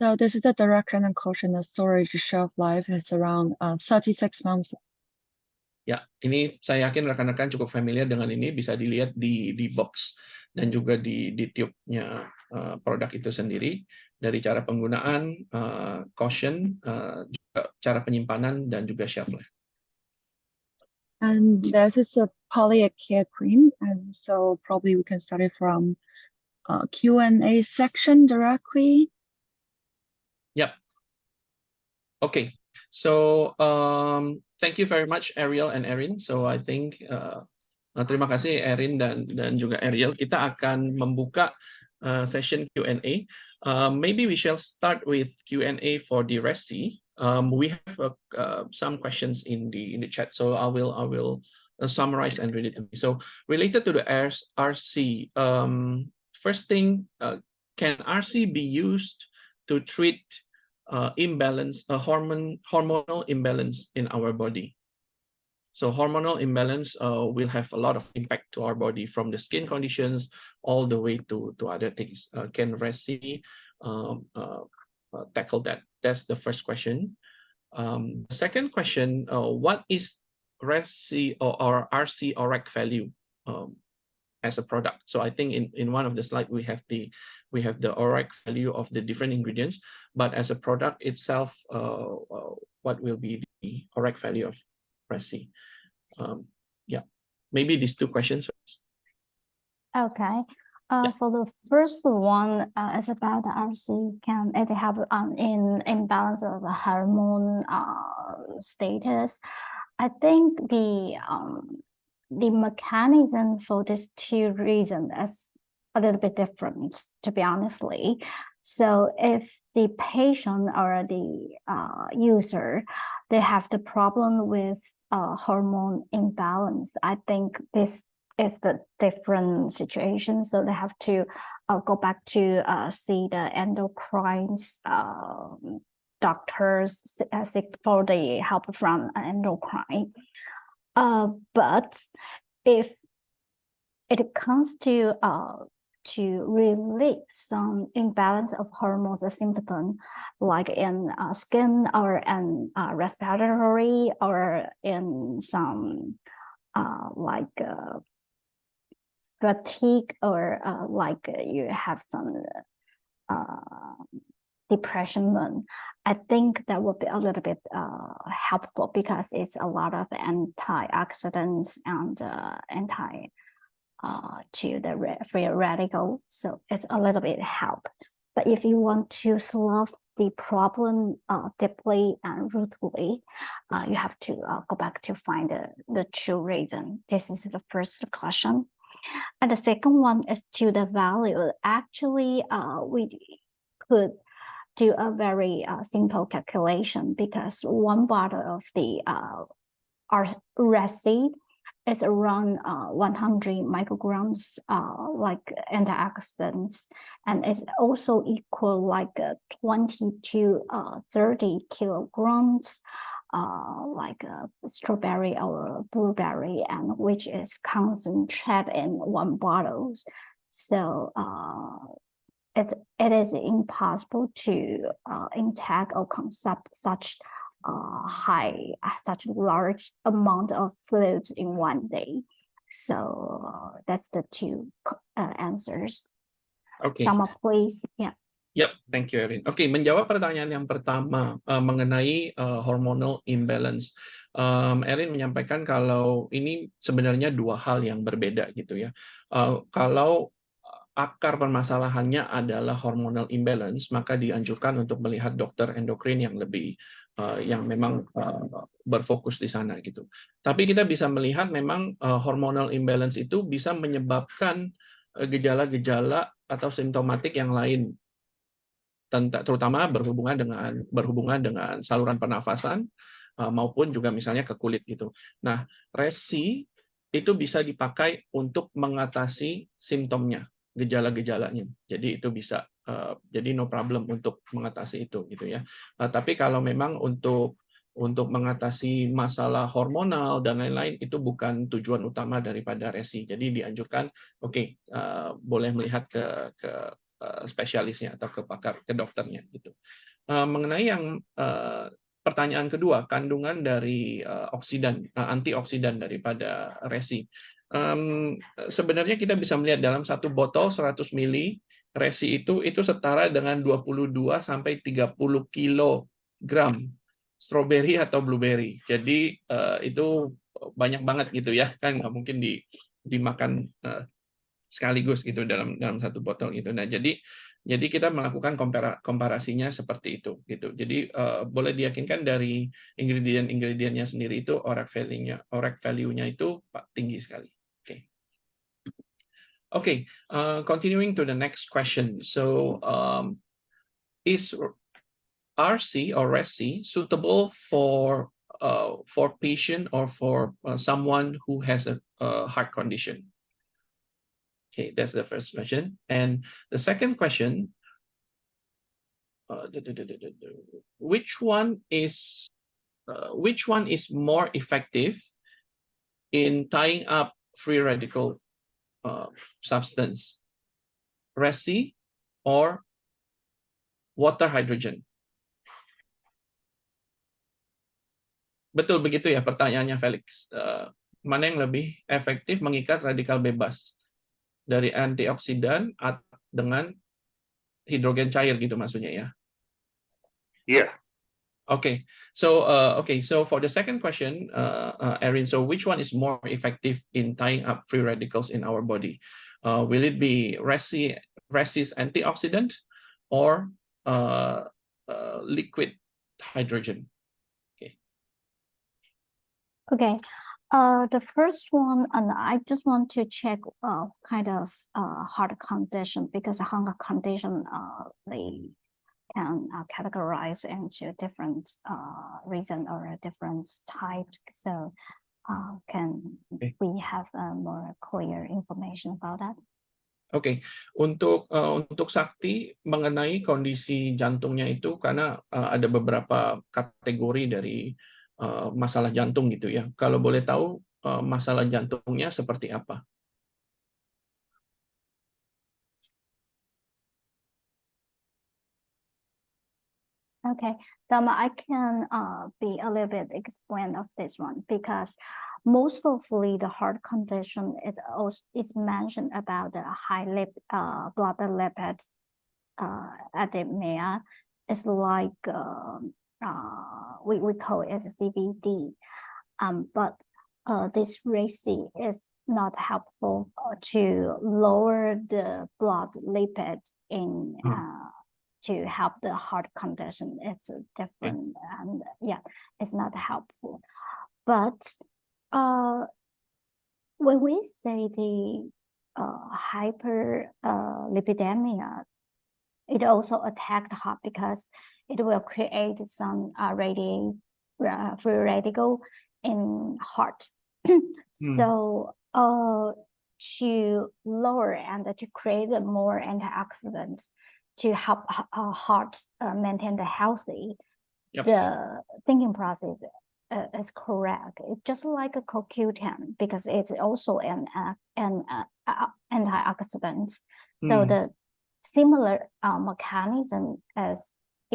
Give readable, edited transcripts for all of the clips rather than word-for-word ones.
So this is the direction and caution. The storage shelf life is around 36 months. Ya, ini saya yakin rekan-rekan cukup familiar dengan ini, bisa dilihat di box dan juga di tube-nya produk itu sendiri, dari cara penggunaan, caution, juga cara penyimpanan, dan juga shelf life. And this is a Palliate care cream, and so probably we can start it from Q&A section directly. Yep. Okay. So thank you very much Ariel and Erin. So I think terima kasih Erin dan juga Ariel. Kita akan membuka session Q&A. Maybe we shall start with Q&A for the Resi. We have some questions in the chat, so I will summarize and read it. So related to the RC, first thing, can RC be used to treat hormonal imbalance in our body? So hormonal imbalance will have a lot of impact to our body, from the skin conditions all the way to other things. Can Resi tackle that? That's the first question. Second question, what is Resi or RC ORAC value as a product? So I think in one of the slides we have the ORAC value of the different ingredients, but as a product itself, what will be the ORAC value of Resi? Yeah, maybe these two questions first. Okay. For the first one, it's about the RC. Can it help in imbalance of the hormone status? I think the mechanism for these two reasons is a little bit different, to be honestly. So if the patient or the user, they have the problem with hormone imbalance, I think this is the different situation. So they have to go back to see the endocrine doctors, seek for the help from an endocrine. But if it comes to relieve some imbalance of hormones symptom, like in skin or in respiratory, or in some like fatigue, or like you have some depression, I think that would be a little bit helpful, because it's a lot of antioxidants and anti to the free radical, so it's a little bit help. But if you want to solve the problem deeply and rootedly, you have to go back to find the true reason. This is the first question. And the second one is to the value. Actually, we could do a very simple calculation, because one bottle of the Resi is around 100 micrograms like antioxidants, and it's also equal like 20 to 30 kilograms like strawberry or blueberry, and which is concentrated in one bottle. So it is impossible to intake or consume such such large amount of fluids in one day. So that's the two answers. Okay. Sama, please. Yeah. Yep, thank you, Erin. Oke, menjawab pertanyaan yang pertama mengenai hormonal imbalance. Erin menyampaikan kalau ini sebenarnya dua hal yang berbeda gitu ya. Kalau akar permasalahannya adalah hormonal imbalance, maka dianjurkan untuk melihat dokter endokrin yang lebih yang memang berfokus di sana gitu. Tapi kita bisa melihat memang hormonal imbalance itu bisa menyebabkan gejala-gejala atau simptomatik yang lain, terutama berhubungan dengan saluran pernafasan maupun juga misalnya ke kulit gitu. Nah, Resi itu bisa dipakai untuk mengatasi simptomnya, gejala-gejalanya. Jadi itu bisa jadi no problem untuk mengatasi itu gitu ya. Tapi kalau memang untuk mengatasi masalah hormonal dan lain-lain, itu bukan tujuan utama daripada Resi. Jadi dianjurkan boleh melihat ke spesialisnya atau ke dokternya gitu. Mengenai yang pertanyaan kedua, kandungan dari antioksidan daripada resi. Sebenarnya kita bisa melihat dalam satu botol 100 ml resi itu setara dengan 22 sampai 30 kilogram stroberi atau blueberry. Jadi itu banyak banget gitu ya, kan nggak mungkin dimakan sekaligus gitu dalam satu botol gitu. Nah, jadi kita melakukan komparasinya seperti itu gitu. Jadi boleh diyakinkan dari ingredient-ingredientnya sendiri itu ORAC value-nya itu tinggi sekali. Okay, continuing to the next question. So, is RC or RESI suitable for patient or for someone who has a heart condition? Okay, that's the first question. And the second question, which one is more effective in tying up free radical substance, resi or water hydrogen? Betul begitu ya pertanyaannya, Felix. Mana yang lebih efektif mengikat radikal bebas? Dari antioksidan dengan hidrogen cair gitu maksudnya ya? Yeah. Okay, so for the second question, Erin, so which one is more effective in tying up free radicals in our body? Will it be resi's antioxidant or liquid hydrogen? Okay. The first one, and I just want to check kind of heart condition, because heart condition they can categorize into different reason or different type. So can we have more clear information about that? Oke, untuk Sakti mengenai kondisi jantungnya itu karena ada beberapa kategori dari masalah jantung gitu ya. Kalau boleh tahu masalah jantungnya seperti apa? Okay, Dharma, I can be a little bit explain of this one, because most of the heart condition is mentioned about the high blood lipid anemia. It's like we call it CVD, but this resi is not helpful to lower the blood lipids in to help the heart condition. It's different, and yeah, it's not helpful. But when we say the hyperlipidemia, it also attacks the heart because it will create some free radical in heart. So to lower and to create more antioxidants to help heart maintain the healthy, the thinking process is correct. It's just like a CoQ10, because it's also an antioxidant. So the similar mechanism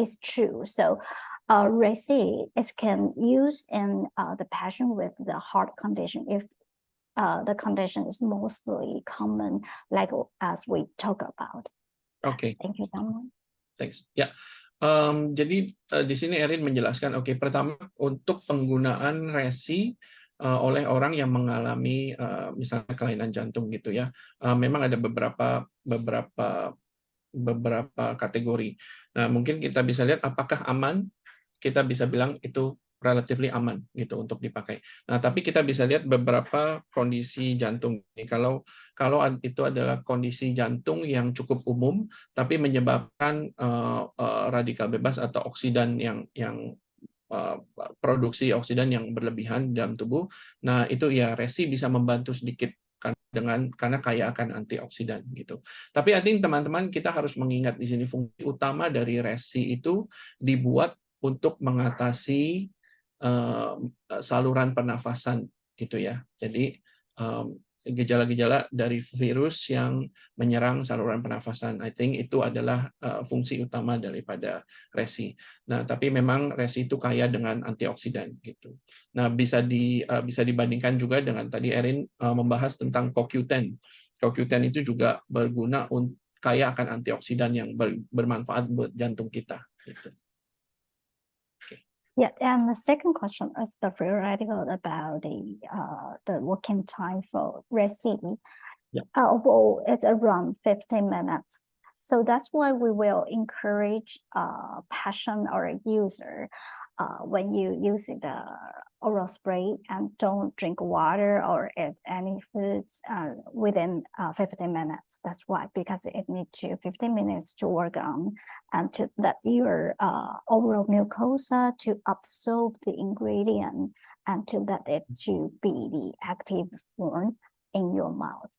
is true. So resi can use in the patient with the heart condition if the condition is mostly common, like as we talk about. Oke. Thank you, Dharma. Thanks. Ya. Jadi di sini Erin menjelaskan, pertama untuk penggunaan resi oleh orang yang mengalami misalnya kelainan jantung gitu ya. Memang ada beberapa kategori. Nah, mungkin kita bisa lihat apakah aman. Kita bisa bilang itu relatively aman gitu untuk dipakai. Nah, tapi kita bisa lihat beberapa kondisi jantung. Kalau itu adalah kondisi jantung yang cukup umum, tapi menyebabkan radikal bebas atau oksidan yang produksi oksidan yang berlebihan dalam tubuh. Nah, itu ya resi bisa membantu sedikit karena kaya akan antioksidan gitu. Tapi I think teman-teman kita harus mengingat di sini fungsi utama dari resi itu dibuat untuk mengatasi saluran pernafasan gitu ya. Jadi gejala-gejala dari virus yang menyerang saluran pernafasan. I think itu adalah fungsi utama daripada resi. Nah, tapi memang resi itu kaya dengan antioksidan gitu. Nah, bisa dibandingkan juga dengan tadi Erin membahas tentang CoQ10. CoQ10 itu juga berguna kaya akan antioksidan yang bermanfaat buat jantung kita gitu. Yeah, and the second question is the free radical about the working time for resi. Yeah. Although it's around 15 minutes. So that's why we will encourage patient or user when you use the oral spray and don't drink water or eat any foods within 15 minutes. That's why, because it needs 15 minutes to work on and to let your oral mucosa to absorb the ingredient and to let it to be the active form in your mouth.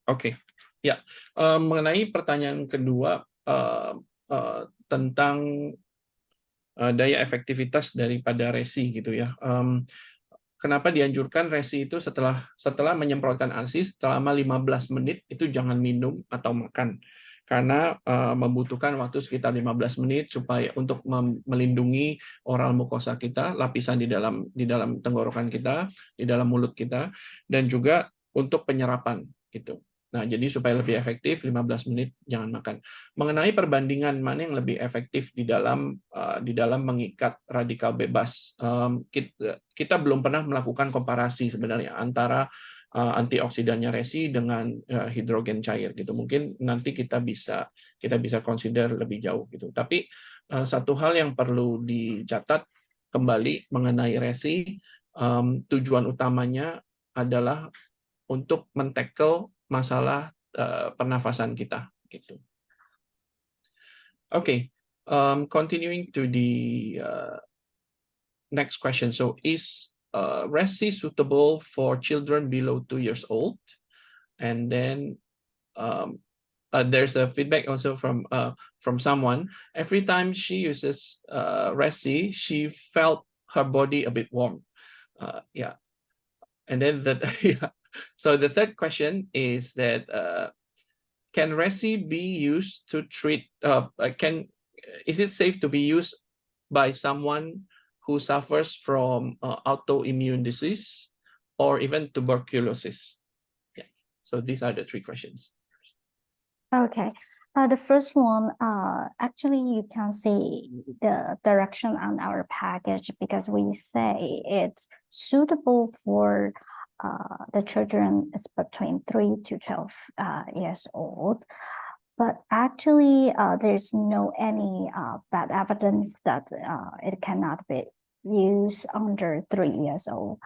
Oke, ya. Mengenai pertanyaan kedua tentang daya efektivitas daripada resi gitu ya. Kenapa dianjurkan resi itu setelah menyemprotkan ARSI selama 15 menit itu jangan minum atau makan. Karena membutuhkan waktu sekitar 15 menit supaya untuk melindungi oral mukosa kita, lapisan di dalam tenggorokan kita, di dalam mulut kita, dan juga untuk penyerapan gitu. Nah, jadi supaya lebih efektif 15 menit jangan makan. Mengenai perbandingan mana yang lebih efektif di dalam mengikat radikal bebas, kita belum pernah melakukan komparasi sebenarnya antara antioksidannya resi dengan hidrogen cair gitu. Mungkin nanti kita bisa consider lebih jauh gitu. Tapi satu hal yang perlu dicatat kembali mengenai resi, tujuan utamanya adalah untuk men-tackle masalah pernafasan kita gitu. Okay, continuing to the next question. So, is resi suitable for children below 2 years old? And then there's a feedback also from someone. Every time she uses resi, she felt her body a bit warm. Yeah, and then yeah. So the third question is that can resi be used to treat? Is it safe to be used by someone who suffers from autoimmune disease or even tuberculosis? Yeah. So these are the three questions. Okay, the first one, actually you can see the direction on our package because we say it's suitable for the children is between 3 to 12 years old. But actually, there's no any bad evidence that it cannot be used under 3 years old.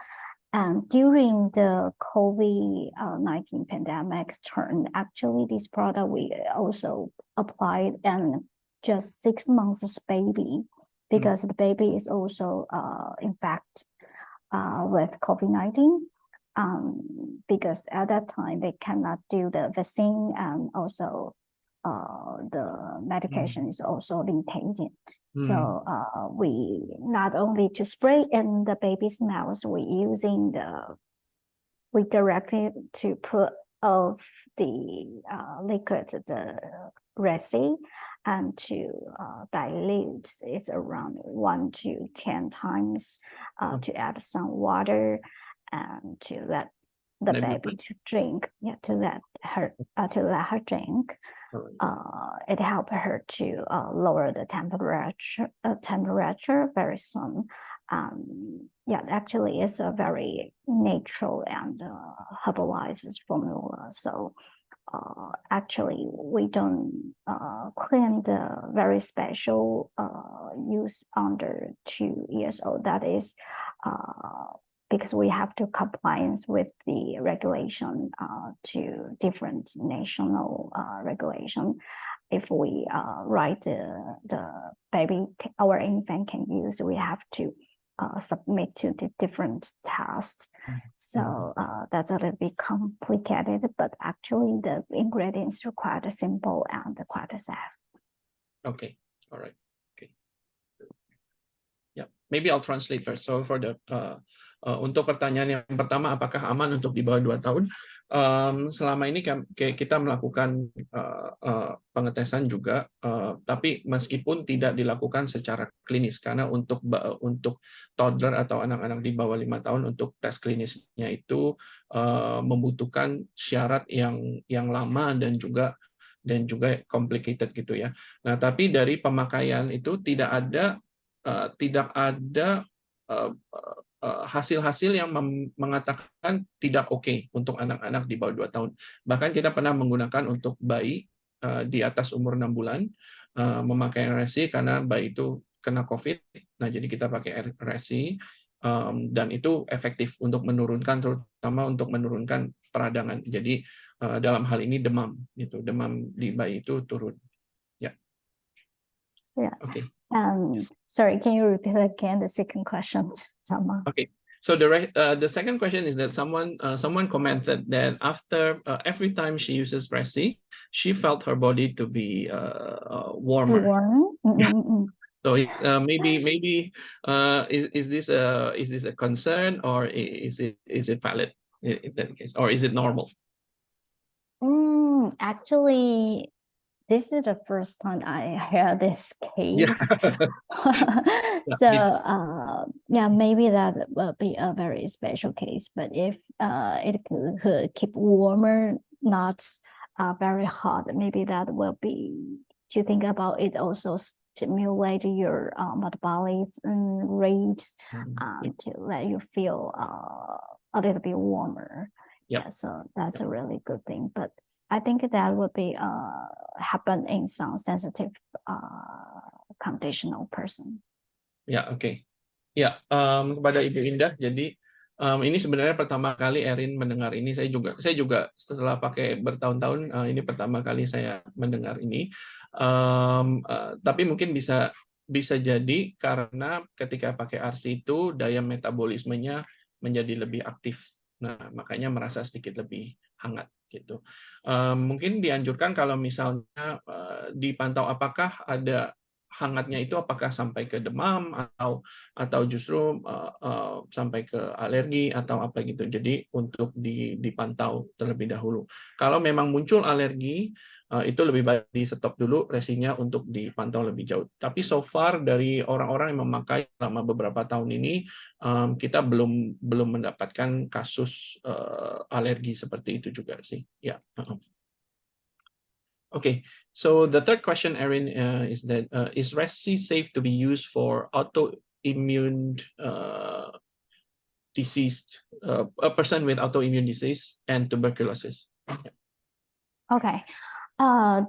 And during the COVID-19 pandemic turn, actually this product we also applied and just 6 months baby, because the baby is also infected with COVID-19. Because at that time they cannot do the vaccine and also the medication is also limited. So we not only to spray in the baby's mouth, we directly to put of the liquid, the resi, and to dilute it's around 1 to 10 times to add some water and to let the baby to drink, to let her drink. It helped her to lower the temperature very soon. Actually, it's a very natural and herbalized formula. So actually, we don't claim the very special use under 2 years old. That is because we have to compliance with the regulation to different national regulation. If we write the baby, our infant can use, we have to submit to the different tests. So that's a little bit complicated, but actually the ingredients are quite simple and quite safe. Okay, all right. Okay. Yeah, maybe I'll translate first. So for the Untuk pertanyaan yang pertama, apakah aman untuk di bawah 2 tahun? Selama ini kita melakukan pengetesan juga, tapi meskipun tidak dilakukan secara klinis, karena untuk toddler atau anak-anak di bawah 5 tahun untuk tes klinisnya itu membutuhkan syarat yang lama dan juga complicated gitu ya. Nah, tapi dari pemakaian itu tidak ada hasil-hasil yang mengatakan tidak oke untuk anak-anak di bawah 2 tahun. Bahkan kita pernah menggunakan untuk bayi di atas umur 6 bulan memakai RSI karena bayi itu kena COVID. Nah, jadi kita pakai RSI dan itu efektif untuk menurunkan, terutama untuk menurunkan peradangan. Jadi dalam hal ini demam di bayi itu turun. Ya. Yeah. Oke. Sorry, can you repeat again the second question, Sama? Okay. So the second question is that someone commented that after every time she uses Resi, she felt her body to be warmer. Warm? So maybe is this a concern, or is it valid in that case, or is it normal? Actually, this is the first time I heard this case. So yeah, maybe that will be a very special case. But if it could keep warmer, not very hot, maybe that will be to think about. It also stimulate your metabolic rate to let you feel a little bit warmer. Yep. Yeah, so that's a really good thing. But I think that would be happen in some sensitive conditional person. Ya, oke. Ya, kepada Ibu Indah, jadi ini sebenarnya pertama kali Erin mendengar ini. Saya juga setelah pakai bertahun-tahun, ini pertama kali saya mendengar ini. Tapi mungkin bisa jadi karena ketika pakai RC itu daya metabolismenya menjadi lebih aktif. Nah, makanya merasa sedikit lebih hangat gitu. Mungkin dianjurkan kalau misalnya dipantau apakah ada hangatnya itu apakah sampai ke demam atau justru sampai ke alergi atau apa gitu. Jadi untuk dipantau terlebih dahulu. Kalau memang muncul alergi, itu lebih baik di stop dulu resinya untuk dipantau lebih jauh. Tapi so far dari orang-orang yang memakai selama beberapa tahun ini, kita belum mendapatkan kasus alergi seperti itu juga sih. Ya. Okay, so the third question, Erin, is that is Resi safe to be used for autoimmune disease, a person with autoimmune disease and tuberculosis? Okay,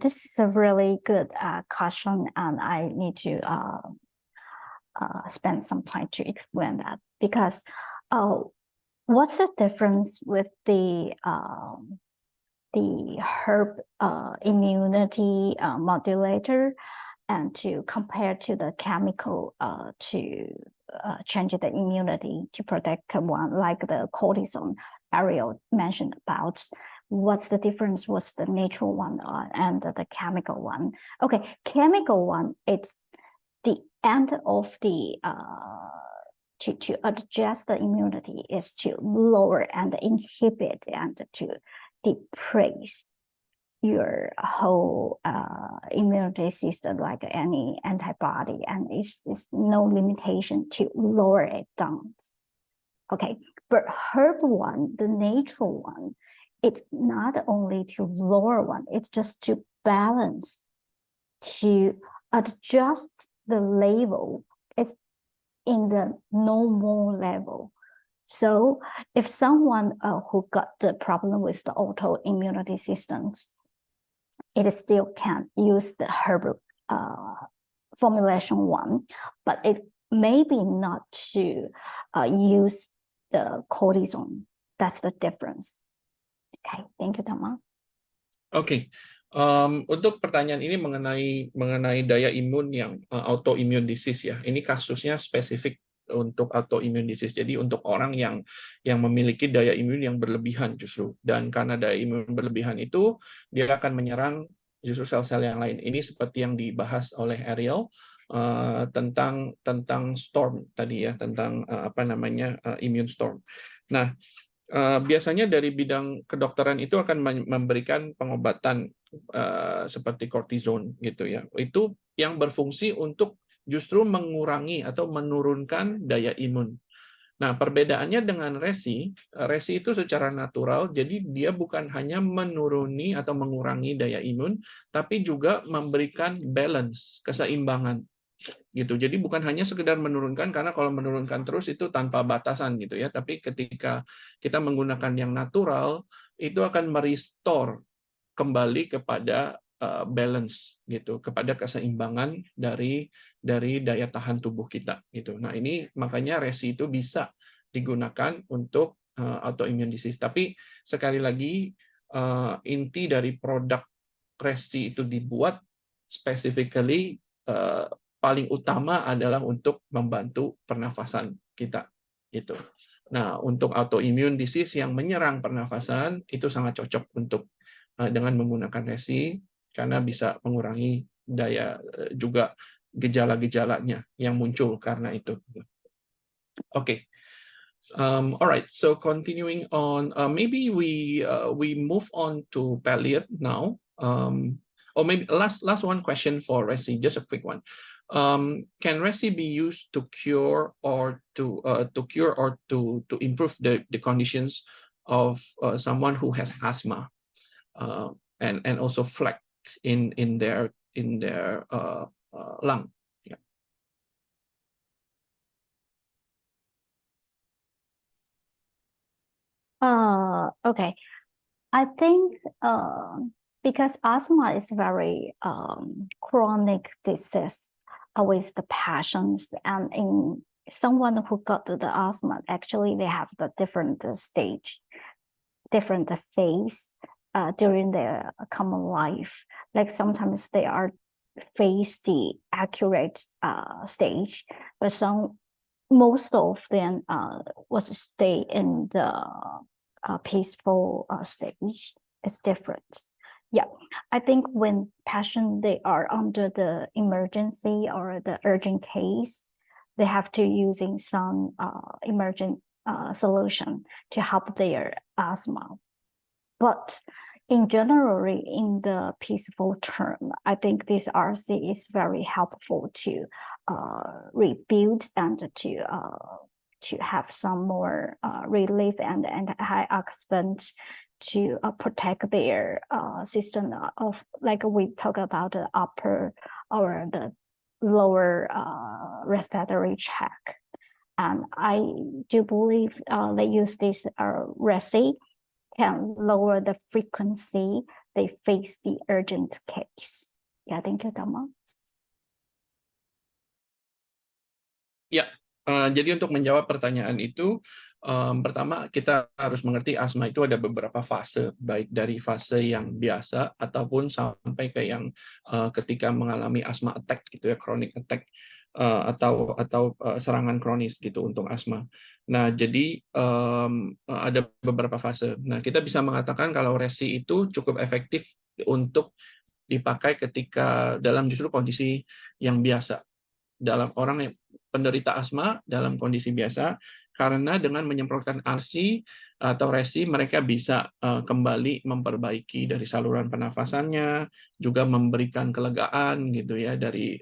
this is a really good question, and I need to spend some time to explain that, because what's the difference with the herb immunity modulator and to compare to the chemical to change the immunity to protect one, like the cortisone Ariel mentioned about? What's the difference? What's the natural one and the chemical one? Okay, chemical one, it's the end of the to adjust the immunity is to lower and inhibit and to depress your whole immunity system, like any antibody, and it's no limitation to lower it down. Okay, but herb one, the natural one, it's not only to lower one, it's just to balance, to adjust the level. It's in the normal level. So if someone who got the problem with the autoimmunity systems, it still can use the herb formulation one, but it may be not to use the cortisone. That's the difference. Okay, thank you, Tama. Oke. Untuk pertanyaan ini mengenai daya imun yang autoimmune disease ya. Ini kasusnya spesifik untuk autoimmune disease. Jadi untuk orang yang memiliki daya imun yang berlebihan justru. Dan karena daya imun berlebihan itu dia akan menyerang justru sel-sel yang lain. Ini seperti yang dibahas oleh Ariel. tentang storm tadi ya, tentang immune storm. Nah, biasanya dari bidang kedokteran itu akan memberikan pengobatan seperti kortison gitu ya. Itu yang berfungsi untuk justru mengurangi atau menurunkan daya imun. Nah, perbedaannya dengan resi itu secara natural, jadi dia bukan hanya menuruni atau mengurangi daya imun, tapi juga memberikan balance, keseimbangan gitu. Jadi bukan hanya sekedar menurunkan, karena kalau menurunkan terus itu tanpa batasan gitu ya. Tapi ketika kita menggunakan yang natural, itu akan merestore kembali kepada balance gitu, kepada keseimbangan dari daya tahan tubuh kita gitu. Nah, ini makanya resi itu bisa digunakan untuk autoimmune disease. Tapi sekali lagi inti dari produk resi itu dibuat specifically paling utama adalah untuk membantu pernafasan kita gitu. Nah, untuk autoimmune disease yang menyerang pernafasan itu sangat cocok untuk dengan menggunakan resi karena bisa mengurangi daya juga gejala-gejalanya yang muncul karena itu. Okay. All right. So continuing on, maybe we move on to Palliate now. Or maybe last one question for resi, just a quick one. Can resi be used to cure or to improve the conditions of someone who has asthma and also flek in their lung? Yeah. Okay. I think because asthma is very chronic disease with the patients, and in someone who got to the asthma, actually they have the different stage, different phase during their common life. Like sometimes they are face the accurate stage, but most of them was stay in the peaceful stage. Is different. Yeah, I think when patient they are under the emergency or the urgent case, they have to using some emergent solution to help their asthma. But in general, in the peaceful term, I think this RC is very helpful to rebuild and to have some more relief and antioxidants to protect their system of, like we talk about the upper or the lower respiratory tract. And I do believe they use this resi can lower the frequency they face the urgent case. Yeah, thank you, Tama. Ya, jadi untuk menjawab pertanyaan itu, pertama kita harus mengerti asma itu ada beberapa fase, baik dari fase yang biasa ataupun sampai ke yang ketika mengalami asma attack gitu ya, chronic attack atau serangan kronis gitu untuk asma. Nah, jadi ada beberapa fase. Nah, kita bisa mengatakan kalau resi itu cukup efektif untuk dipakai ketika dalam justru kondisi yang biasa. Dalam orang yang penderita asma dalam kondisi biasa, karena dengan menyemprotkan RC atau resi mereka bisa kembali memperbaiki dari saluran pernafasannya, juga memberikan kelegaan gitu ya dari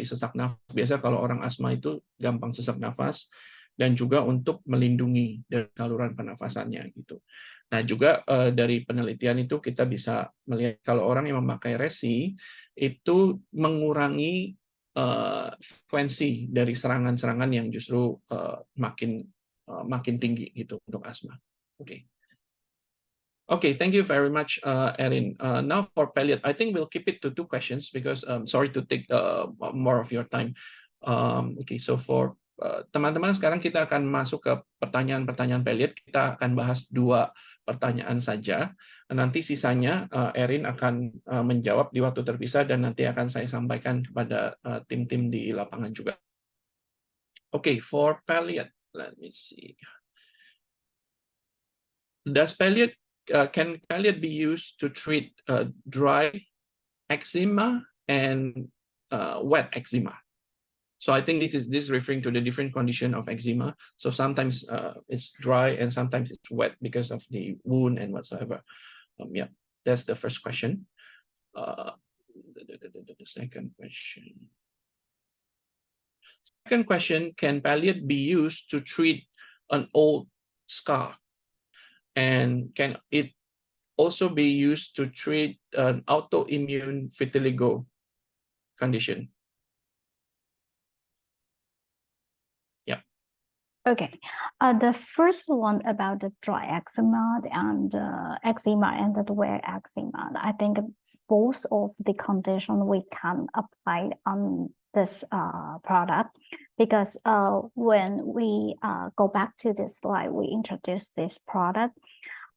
sesak nafas. Biasa kalau orang asma itu gampang sesak nafas, dan juga untuk melindungi dari saluran pernafasannya gitu. Nah, juga dari penelitian itu kita bisa melihat kalau orang yang memakai resi itu mengurangi frekuensi dari serangan-serangan yang justru makin tinggi gitu untuk asma. Oke. Okay, thank you very much, Erin. Now for Palliate, I think we'll keep it to 2 questions because sorry to take more of your time. Okay, so for teman-teman sekarang kita akan masuk ke pertanyaan-pertanyaan Palliate. Kita akan bahas 2 pertanyaan saja. Nanti sisanya Erin akan menjawab di waktu terpisah dan nanti akan saya sampaikan kepada tim-tim di lapangan juga. Okay, for Palliate, let me see. Can Palliate be used to treat dry eczema and wet eczema? So I think this is referring to the different condition of eczema. So sometimes it's dry and sometimes it's wet because of the wound and whatsoever. Yeah, that's the first question. The second question. Second question, can palliate be used to treat an old scar? And can it also be used to treat an autoimmune vitiligo condition? Yeah. Okay, the first one about the dry eczema and eczema and the wear eczema, I think both of the condition we can apply on this product, because when we go back to this slide, we introduced this product,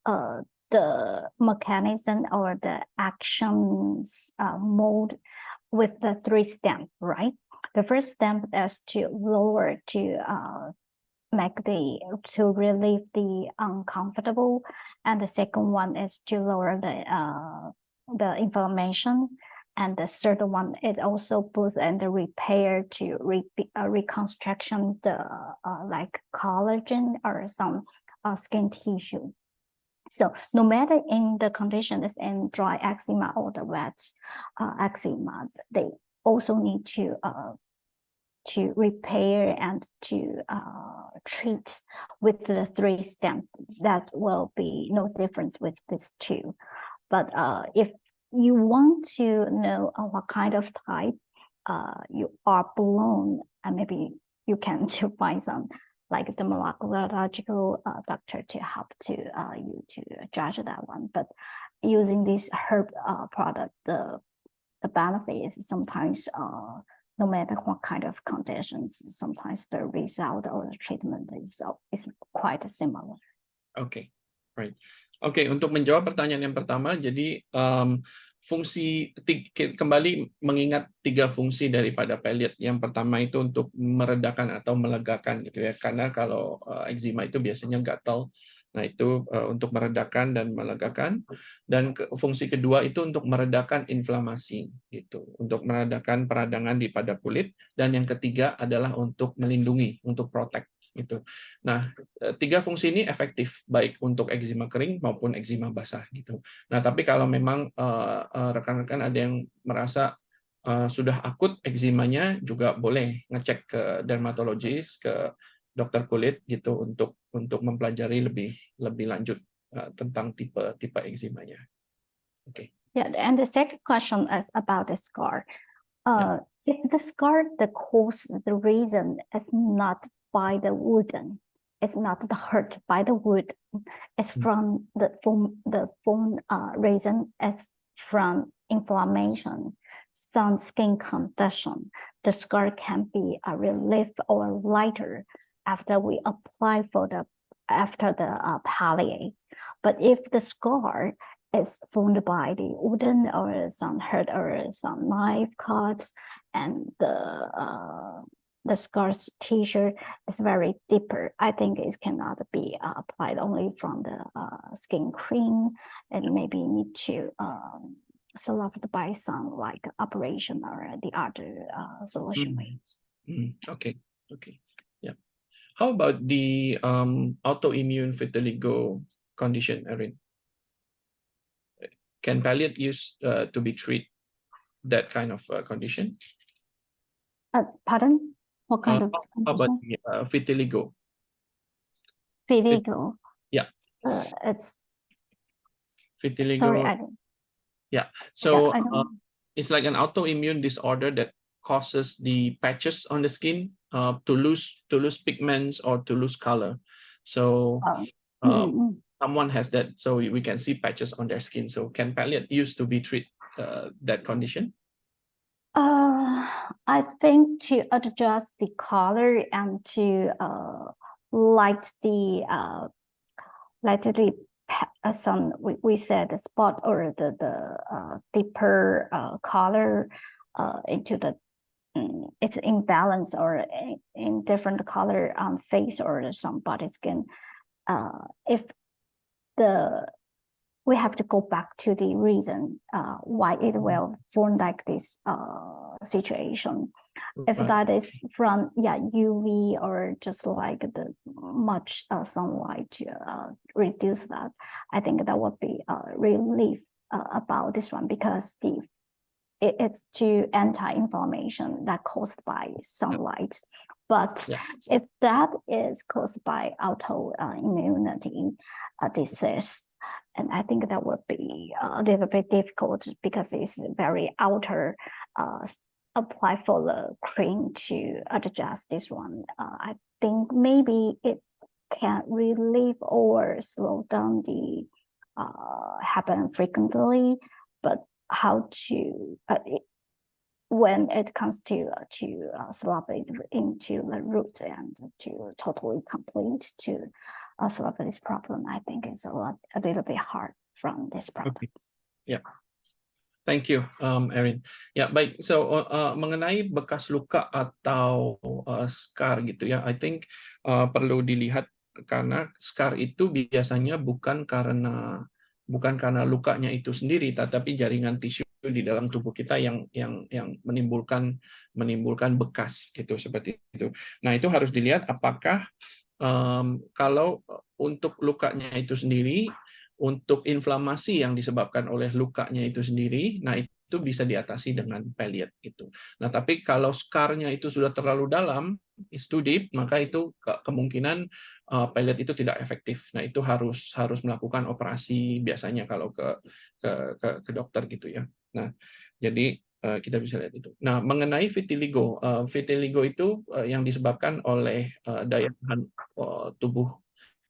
the mechanism or the actions mode with the 3 steps, right? The first step is to lower to relieve the uncomfortable, and the second one is to lower the inflammation, and the third one is also boost and the repair to reconstruction the like collagen or some skin tissue. So no matter in the condition is in dry eczema or the wet eczema, they also need to repair and to treat with the 3 steps. That will be no difference with these 2. But if you want to know what kind of type you are belong, and maybe you can to find some like the molecular doctor to help to you to judge that one. But using this herb product, the benefit is sometimes no matter what kind of conditions, sometimes the result or the treatment is quite similar. Okay, right. Okay, untuk menjawab pertanyaan yang pertama, jadi kembali mengingat 3 fungsi daripada Palliate. Yang pertama itu untuk meredakan atau melegakan gitu ya, karena kalau eczema itu biasanya gatal. Nah, itu untuk meredakan dan melegakan. Dan fungsi kedua itu untuk meredakan inflamasi gitu, untuk meredakan peradangan di pada kulit. Dan yang ketiga adalah untuk melindungi, untuk protect gitu. Nah, 3 fungsi ini efektif baik untuk eczema kering maupun eczema basah gitu. Nah, tapi kalau memang rekan-rekan ada yang merasa sudah akut eczemanya, juga boleh ngecek ke dermatologis, ke dokter kulit gitu untuk mempelajari lebih lanjut tentang tipe eczemanya. Okay. Yeah, and the second question is about the scar. If the scar, the cause, the reason is not by the wound, it's not the hurt by the wound, it's from the reason is from inflammation, some skin condition. The scar can be a relief or lighter after we apply after the palliate. But if the scar is formed by the wooden or some hurt or some knife cuts, and the scar's tissue is very deeper, I think it cannot be applied only from the skin cream, and maybe need to solve it by some like operation or the other solution ways. Okay. Yeah. How about the autoimmune vitiligo condition, Erin? Can Palliate use to be treat that kind of condition? Pardon? What kind of condition? How about vitiligo? Vitiligo. Yeah. It's vitiligo. Sorry, I don't. Yeah. So I don't. it's like an autoimmune disorder that causes the patches on the skin to lose pigments or to lose color. So someone has that, so we can see patches on their skin. So can Palliate use to be treat that condition? I think to adjust the color and to light the some we said the spot or the deeper color into the it's imbalance or in different color on face or some body skin. If we have to go back to the reason why it will form like this situation. If that is from UV or just like the much sunlight to reduce that, I think that would be a relief about this one, because it's too anti-inflammation that caused by sunlight. But if that is caused by autoimmunity disease, and I think that would be a little bit difficult, because it's very outer apply for the cream to adjust this one. I think maybe it can relieve or slow down the happen frequently, but how to when it comes to solve it into the root and to totally complete to solve this problem, I think it's a little bit hard from this process. Yeah. Thank you, Erin. Ya, baik. So mengenai bekas luka atau scar gitu ya, I think perlu dilihat, karena scar itu biasanya bukan karena lukanya itu sendiri, tetapi jaringan tisu di dalam tubuh kita yang menimbulkan bekas gitu, seperti itu. Nah, itu harus dilihat apakah kalau untuk lukanya itu sendiri, untuk inflamasi yang disebabkan oleh lukanya itu sendiri, nah itu bisa diatasi dengan Palliate gitu. Nah, tapi kalau scarnya itu sudah terlalu dalam, is too deep, maka itu kemungkinan Palliate itu tidak efektif. Nah, itu harus melakukan operasi biasanya kalau ke dokter gitu ya. Nah, jadi kita bisa lihat itu. Nah, mengenai vitiligo, vitiligo itu yang disebabkan oleh daya tahan tubuh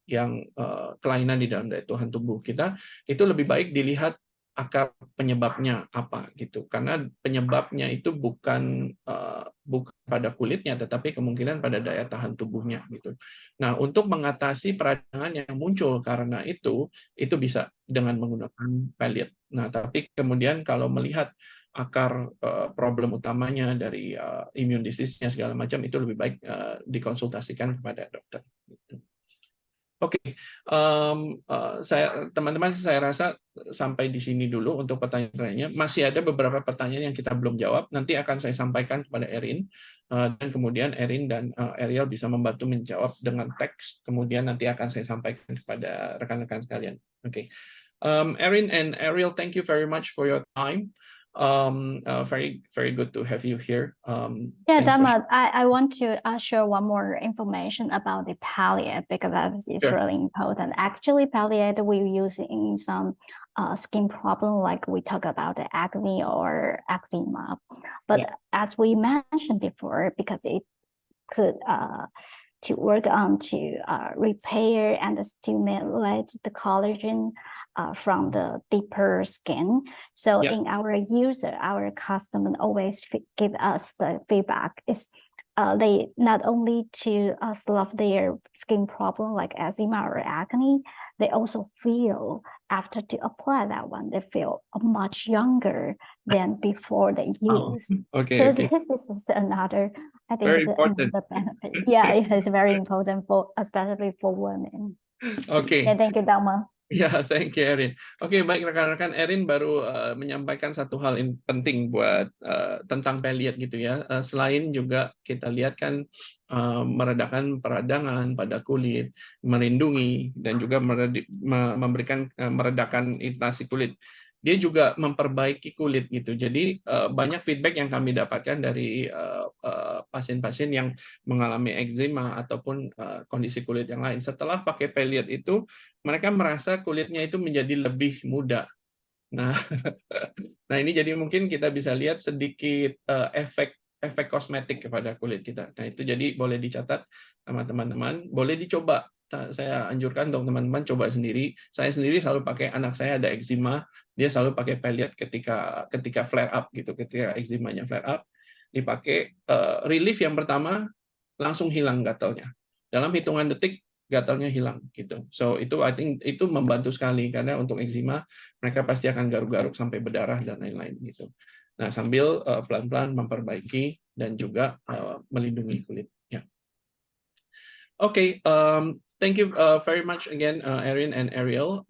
yang kelainan di dalam daya tahan tubuh kita, itu lebih baik dilihat akar penyebabnya apa gitu, karena penyebabnya itu bukan pada kulitnya, tetapi kemungkinan pada daya tahan tubuhnya gitu. Nah, untuk mengatasi peradangan yang muncul karena itu bisa dengan menggunakan Palliate. Nah, tapi kemudian kalau melihat akar problem utamanya dari immune disease-nya segala macam, itu lebih baik dikonsultasikan kepada dokter gitu. Oke, teman-teman, saya rasa sampai di sini dulu untuk pertanyaannya. Masih ada beberapa pertanyaan yang kita belum jawab. Nanti akan saya sampaikan kepada Erin, dan kemudian Erin dan Ariel bisa membantu menjawab dengan teks. Kemudian nanti akan saya sampaikan kepada rekan-rekan sekalian. Oke, Erin and Ariel, thank you very much for your time. Very good to have you here. Dharma, I want to share one more information about the Palliate, because that is really important. Actually, Palliate we use in some skin problem, like we talk about the acne or eczema. But as we mentioned before, because it could to work on to repair and stimulate the collagen from the deeper skin. So in our user, our customer always give us the feedback is they not only to solve their skin problem like eczema or acne, they also feel after to apply that one, they feel much younger than before they use. So this is another, I think, another benefit. Yeah, it is very important for, especially for women. Okay. Thank you, Dharma. Ya, thank you, Erin. Oke, baik rekan-rekan, Erin baru menyampaikan satu hal yang penting buat tentang Palliate gitu ya. Selain juga kita lihat kan meredakan peradangan pada kulit, melindungi dan juga memberikan meredakan iritasi kulit. Dia juga memperbaiki kulit gitu. Jadi banyak feedback yang kami dapatkan dari pasien-pasien yang mengalami eczema ataupun kondisi kulit yang lain. Setelah pakai Palliate itu, mereka merasa kulitnya itu menjadi lebih muda. Nah, ini jadi mungkin kita bisa lihat sedikit efek kosmetik kepada kulit kita. Nah, itu jadi boleh dicatat sama teman-teman, boleh dicoba. Saya anjurkan untuk teman-teman coba sendiri. Saya sendiri selalu pakai, anak saya ada eczema, dia selalu pakai Palliate ketika flare up gitu, ketika eczemanya flare up, dipakai relief yang pertama langsung hilang gatalnya. Dalam hitungan detik gatalnya hilang gitu. So itu I think itu membantu sekali, karena untuk eczema mereka pasti akan garuk-garuk sampai berdarah dan lain-lain gitu. Nah, sambil pelan-pelan memperbaiki dan juga melindungi kulit. Ya. Oke, thank you very much again, Erin and Ariel.